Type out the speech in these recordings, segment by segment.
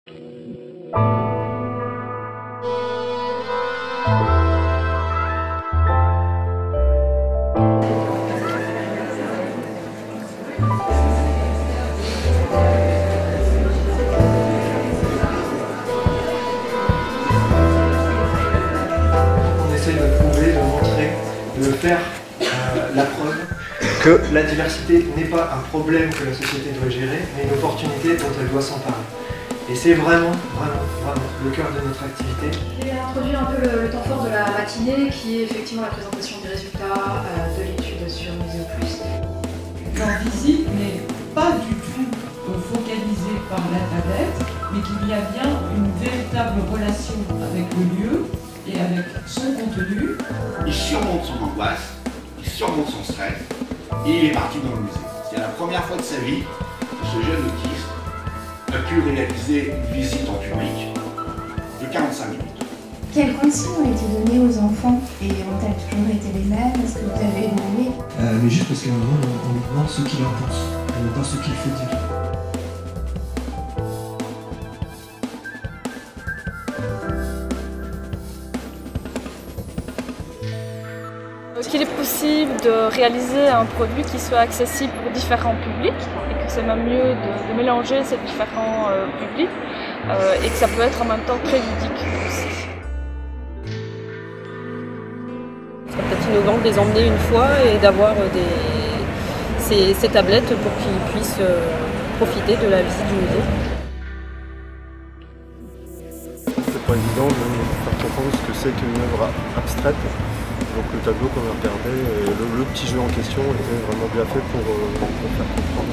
On essaie de prouver, de montrer, de faire la preuve que la diversité n'est pas un problème que la société doit gérer, mais une opportunité dont elle doit s'emparer. Et c'est vraiment le cœur de notre activité. J'ai introduit un peu le temps fort de la matinée, qui est effectivement la présentation des résultats de l'étude sur Museo Plus. Leur visite n'est pas du tout focalisée par la tablette, mais qu'il y a bien une véritable relation avec le lieu et avec son contenu. Il surmonte son angoisse, il surmonte son stress et il est parti dans le musée. C'est la première fois de sa vie que ce jeune autiste a pu réaliser une visite en public de 45 minutes. Quelles consignes ont été données aux enfants et ont-elles toujours été les mêmes? Est-ce que vous avez évolué? Mais juste parce qu'à un moment, on lui demande ce qu'il en pense, et non pas ce qu'il faut dire. Est-ce qu'il est possible de réaliser un produit qui soit accessible pour différents publics et que c'est même mieux de mélanger ces différents publics et que ça peut être en même temps très ludique aussi. Ce serait peut-être innovant de les emmener une fois et d'avoir ces tablettes pour qu'ils puissent profiter de la visite du musée. C'est pas évident de faire comprendre ce que c'est qu'une œuvre abstraite. Donc le tableau qu'on a regardé, le petit jeu en question était vraiment bien fait pour faire comprendre.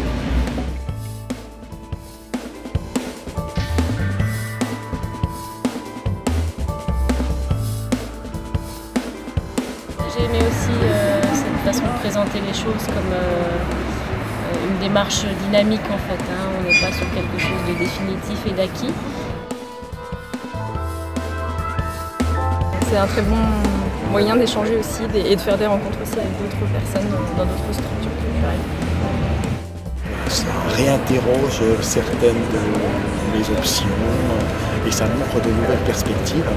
J'ai aimé aussi cette façon de présenter les choses comme une démarche dynamique en fait. On n'est pas sur quelque chose de définitif et d'acquis. C'est un très bon moyen d'échanger aussi et de faire des rencontres aussi avec d'autres personnes dans d'autres structures culturelles. Ça réinterroge certaines de mes options et ça m'ouvre de nouvelles perspectives.